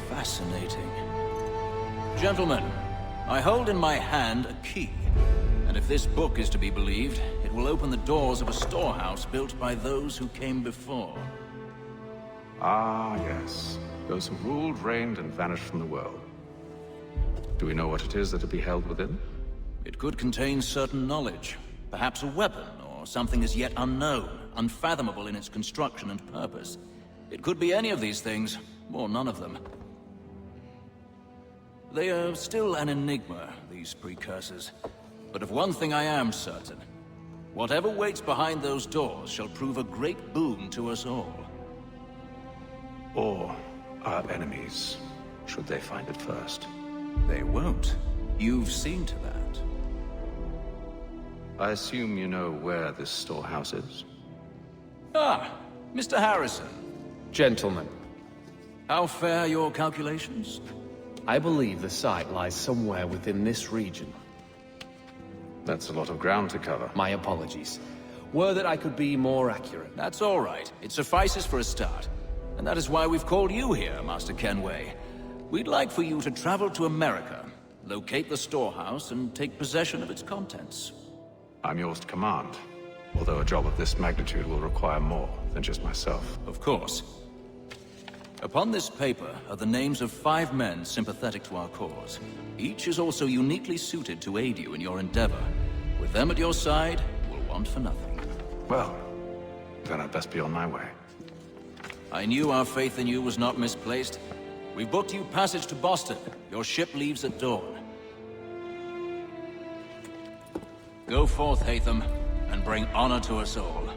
Fascinating. Gentlemen, I hold in my hand a key. And if this book is to be believed, it will open the doors of a storehouse built by those who came before. Ah, yes. Those who ruled, reigned, and vanished from the world. Do we know what it is that will be held within? It could contain certain knowledge. Perhaps a weapon, or something as yet unknown, unfathomable in its construction and purpose. It could be any of these things, or none of them. They are still an enigma, these precursors. But of one thing I am certain. Whatever waits behind those doors shall prove a great boon to us all. Or our enemies, should they find it first. They won't. You've seen to that. I assume you know where this storehouse is? Ah, Mr. Harrison. Gentlemen, How fare your calculations? I believe the site lies somewhere within this region. That's a lot of ground to cover. My apologies. Were that I could be more accurate. That's all right. It suffices for a start. And that is why we've called you here, Master Kenway. We'd like for you to travel to America, locate the storehouse, and take possession of its contents. I'm yours to command, although a job of this magnitude will require more than just myself. Of course. Upon this paper are the names of 5 men sympathetic to our cause. Each is also uniquely suited to aid you in your endeavor. With them at your side, we'll want for nothing. Well, then I'd best be on my way. I knew our faith in you was not misplaced. We've booked you passage to Boston. Your ship leaves at dawn. Go forth, Hatham, and bring honor to us all.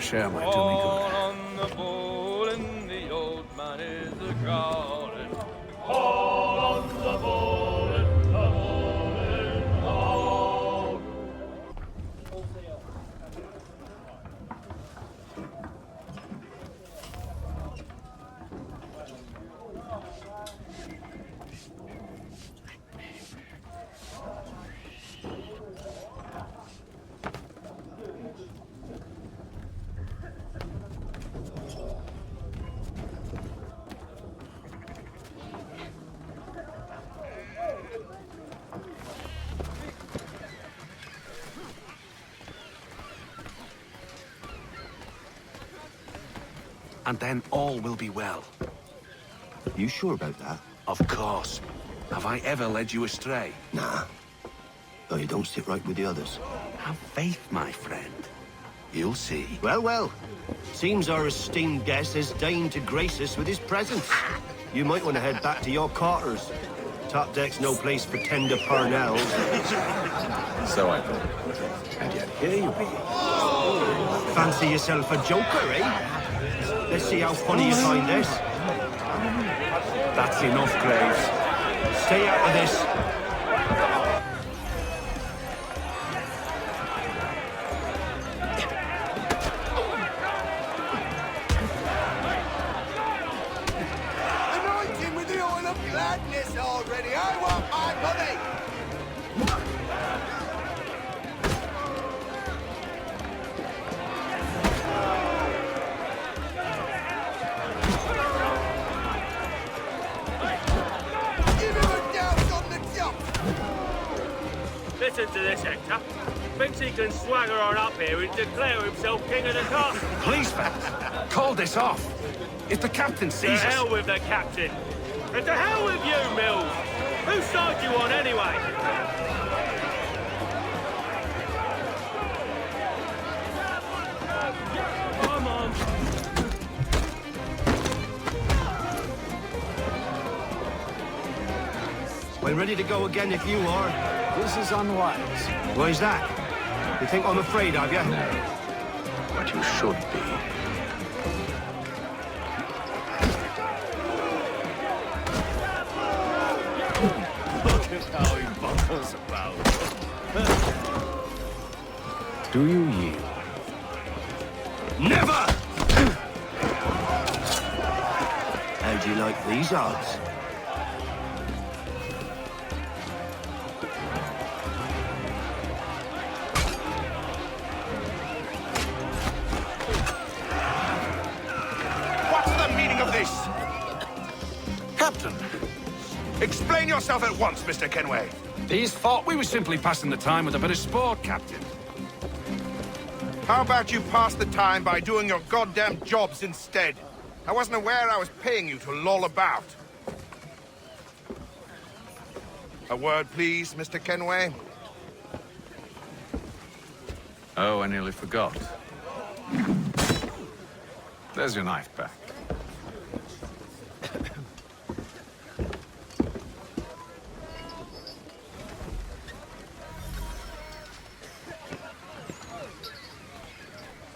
Share might do me good. On the bowl and the old man is a growling. All on the bowl and the bowling all. And then all will be well. You sure about that? Of course. Have I ever led you astray? Nah. Though you don't sit right with the others. Have faith, my friend. You'll see. Well, well. Seems our esteemed guest has deigned to grace us with his presence. You might want to head back to your quarters. Top deck's no place for tender parnells. So I thought. And yet here you be. Fancy yourself a joker, eh? Let's see how funny you find this. That's enough, Graves. Stay out of this. Anoint him with the oil of gladness already. I want my money. Listen to this, Hector. Thinks he can swagger on up here and declare himself king of the castle. Please, fellas, call this off. If the captain To sees us... hell with the captain. And to hell with you, Mills. Whose side you on, anyway? Come on. We're ready to go again if you are. This is unwise. Why's that? You think I'm afraid of you? No. But you should be. Look at how he buckles about. Do you yield? Never! How'd you like these odds? What's the meaning of this? Captain, Explain yourself at once, Mr. Kenway. these thought we were simply passing the time with a bit of sport, Captain. How about you pass the time by doing your goddamn jobs instead? I wasn't aware I was paying you to loll about. A word, please, Mr. Kenway. Oh, I nearly forgot. There's your knife back.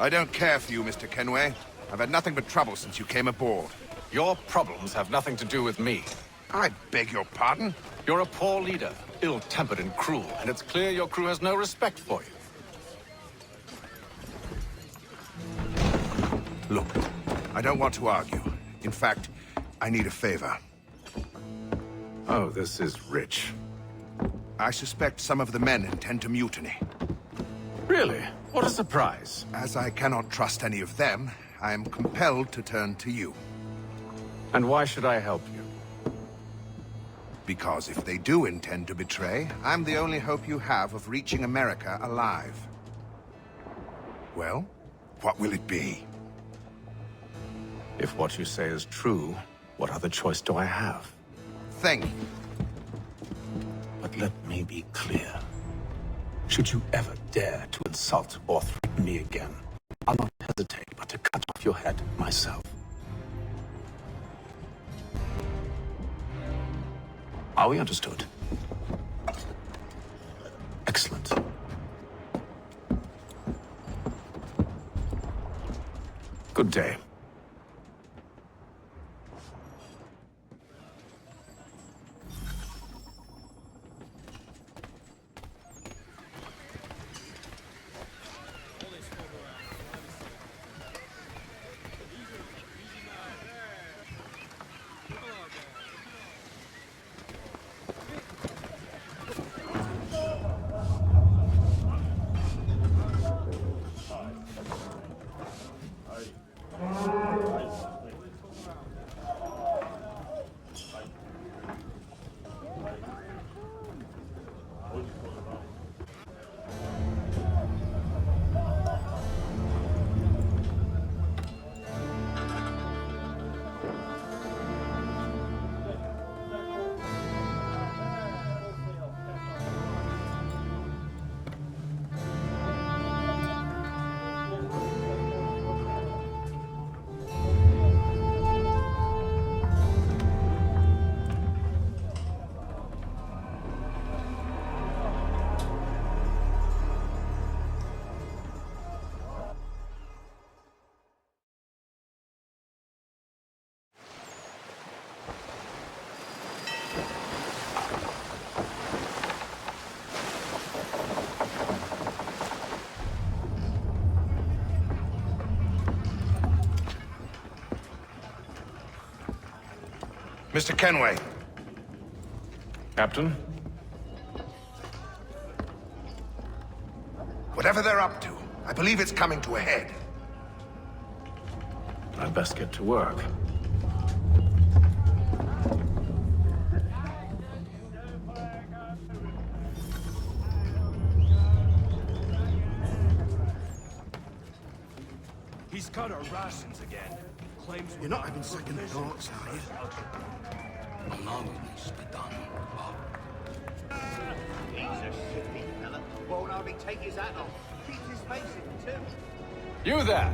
I don't care for you, Mr. Kenway. I've had nothing but trouble since you came aboard. Your problems have nothing to do with me. I beg your pardon? You're a poor leader, ill-tempered and cruel, and it's clear your crew has no respect for you. Look, I don't want to argue. In fact, I need a favor. Oh, this is rich. I suspect some of the men intend to mutiny. Really? What a surprise. As I cannot trust any of them, I am compelled to turn to you. And why should I help you? Because if they do intend to betray, I'm the only hope you have of reaching America alive. Well, what will it be? If what you say is true, what other choice do I have? Think. But let me be clear. Should you ever dare to insult or threaten me again, I'll not hesitate but to cut off your head myself. Are we understood? Excellent. Good day. Mr. Kenway. Captain? Whatever they're up to, I believe it's coming to a head. I'd best get to work. He's cut our rations again. Claims You're not having second thoughts, are you? Along is the done. He's a shifty fella. Won't hardly take his hat off. Keeps his face in, too. You there!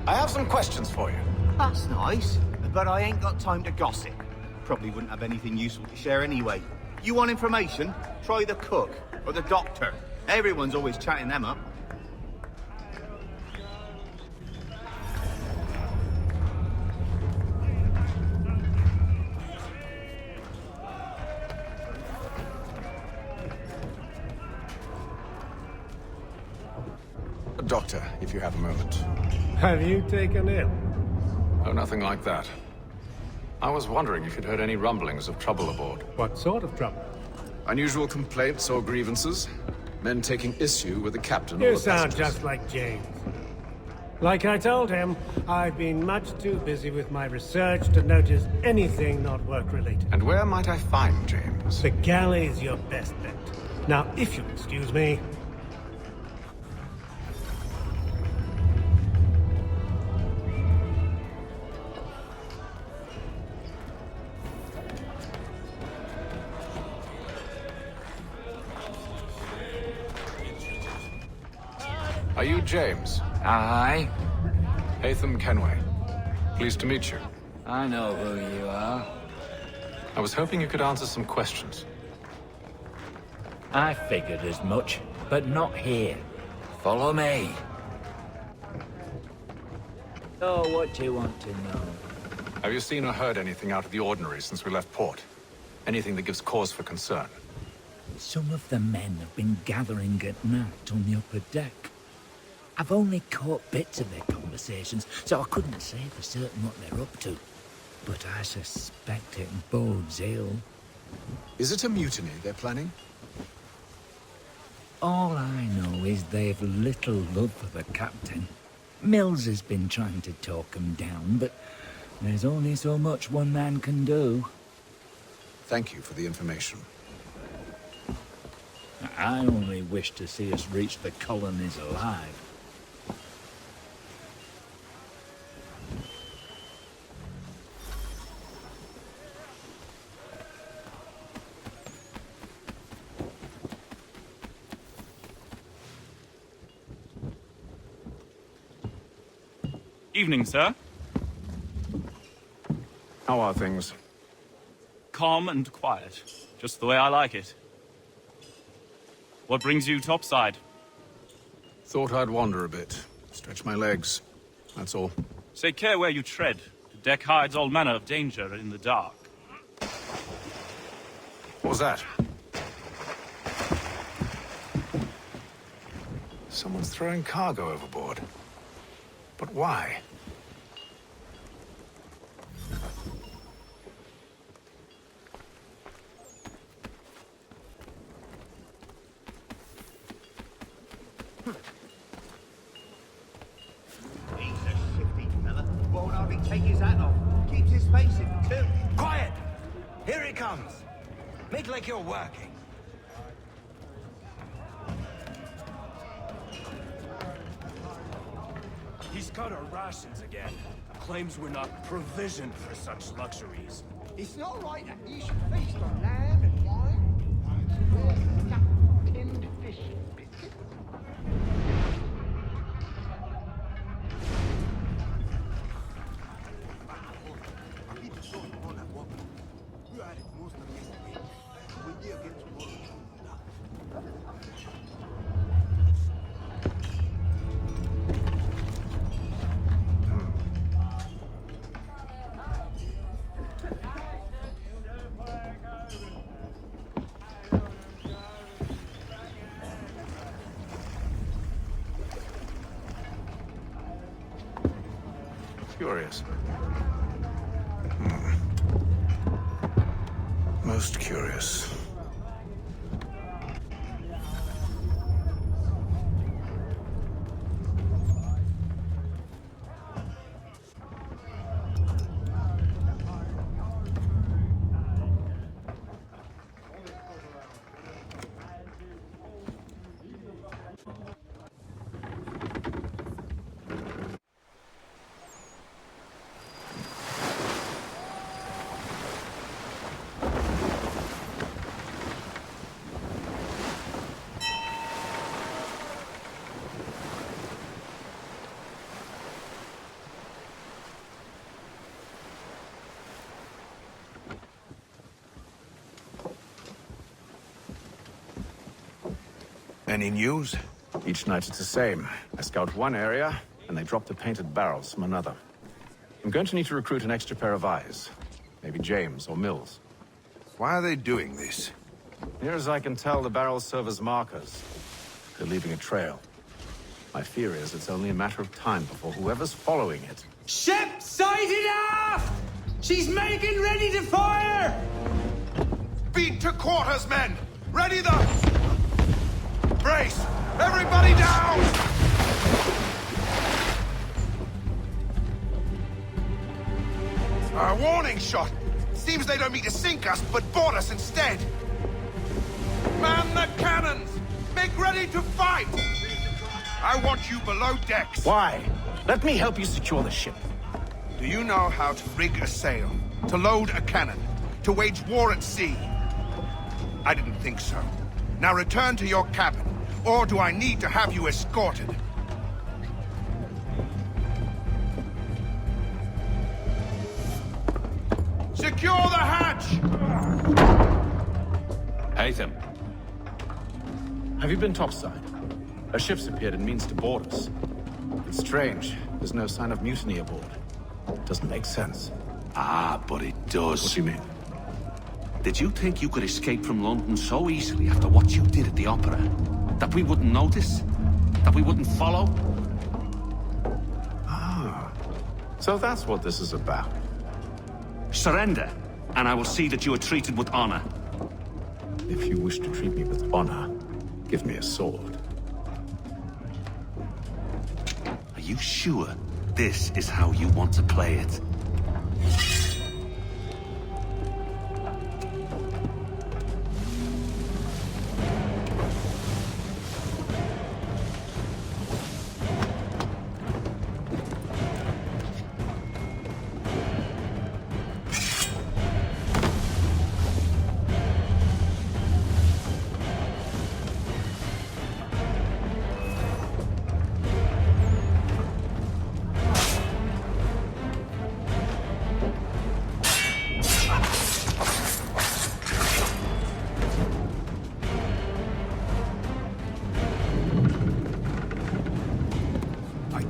I have some questions for you. That's nice, but I ain't got time to gossip. Probably wouldn't have anything useful to share anyway. You want information? Try the cook or the doctor. Everyone's always chatting them up. Doctor, if you have a moment. Have you taken ill? Oh, nothing like that. I was wondering if you'd heard any rumblings of trouble aboard. What sort of trouble? Unusual complaints or grievances? Men taking issue with the captain or You the sound passengers? just like James. Like I told him, I've been much too busy with my research to notice anything not work-related. And where might I find James? The galley's your best bet. Now, if you'll excuse me... Are you James? Aye. Aetham Kenway. Pleased to meet you. I know who you are. I was hoping you could answer some questions. I figured as much, but not here. Follow me. So, what do you want to know? Have you seen or heard anything out of the ordinary since we left port? Anything that gives cause for concern? Some of the men have been gathering at night on the upper deck. I've only caught bits of their conversations, so I couldn't say for certain what they're up to. But I suspect it bodes ill. Is it a mutiny they're planning? All I know is they've little love for the captain. Mills has been trying to talk him down, but there's only so much one man can do. Thank you for the information. I only wish to see us reach the colonies alive. Evening, sir. How are things? Calm and quiet. Just the way I like it. What brings you topside? Thought I'd wander a bit. Stretch my legs. That's all. Take care where you tread. The deck hides all manner of danger in the dark. What was that? Someone's throwing cargo overboard. But why? He's a shifty fella. Won't hardly take his hat off. Keeps his face in, too. Quiet! Here it comes. Make like you're working. He's cut our rations again. Claims we're not provisioned for such luxuries. It's not right that you should feast on lamb and wine. Stuffed tinned fish and biscuits. Curious. Most curious. Any news? Each night it's the same. I scout one area, and they drop the painted barrels from another. I'm going to need to recruit an extra pair of eyes. Maybe James or Mills. Why are they doing this? Near as I can tell, the barrels serve as markers. They're leaving a trail. My fear is it's only a matter of time before whoever's following it... Ship sighted aft! She's making ready to fire! Beat to quarters, men! Ready the... Brace! Everybody down! A warning shot! Seems they don't mean to sink us, but board us instead! Man the cannons! Make ready to fight! I want you below decks! Why? Let me help you secure the ship. Do you know how to rig a sail? To load a cannon? To wage war at sea? I didn't think so. Now return to your cabin, or do I need to have you escorted? Secure the hatch! Aethon. Have you been topside? A ship's appeared and means to board us. It's strange. There's no sign of mutiny aboard. Doesn't make sense. Ah, but it does. What do you mean? Did you think you could escape from London so easily after what you did at the opera? That we wouldn't notice? That we wouldn't follow? Ah. So that's what this is about. Surrender, and I will see that you are treated with honor. If you wish to treat me with honor, give me a sword. Are you sure this is how you want to play it?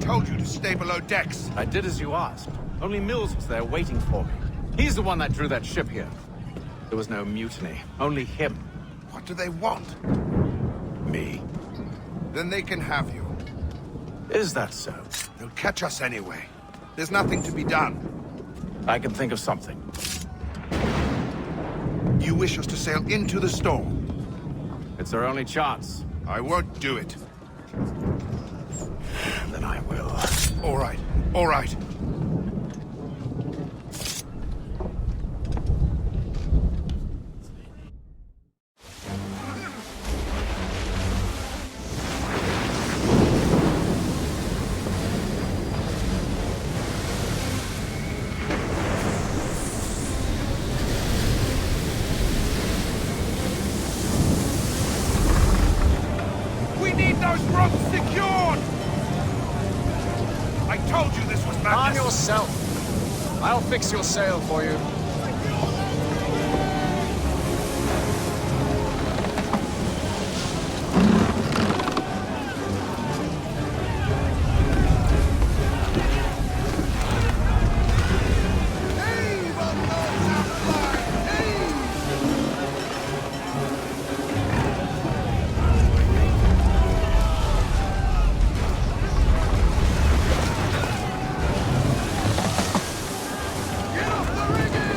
Told you to stay below decks. I did as you asked. Only Mills was there waiting for me. He's the one that drew that ship here. There was no mutiny, only him. What do they want? Me. Then they can have you. Is that so? They'll catch us anyway. There's nothing to be done. I can think of something. You wish us to sail into the storm? It's our only chance. I won't do it. Then I will. All right, all right. We need those ropes secured! I told you this was madness! Calm yourself. I'll fix your sail for you. Get off the rigging!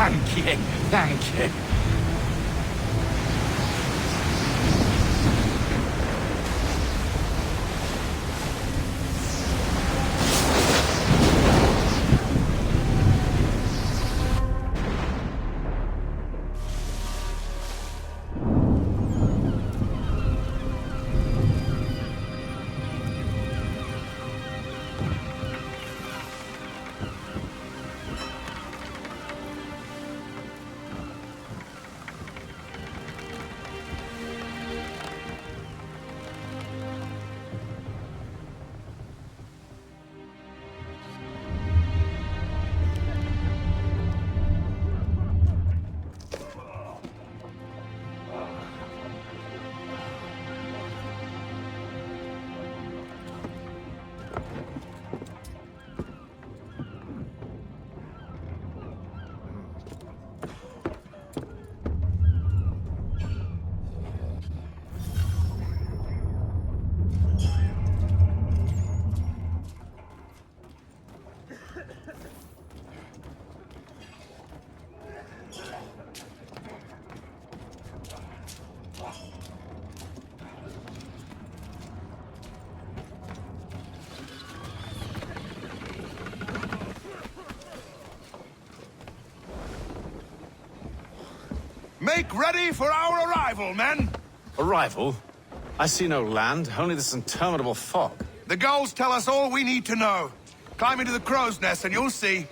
Thank you, thank you. Make ready for our arrival, men! Arrival? I see no land, only this interminable fog. The gulls tell us all we need to know. Climb into the crow's nest and you'll see.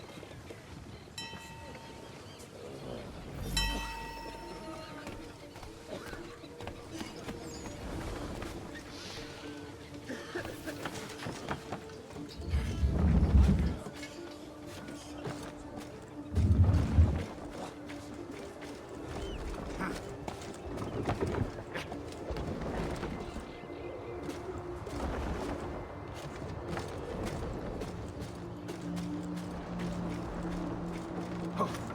Oh.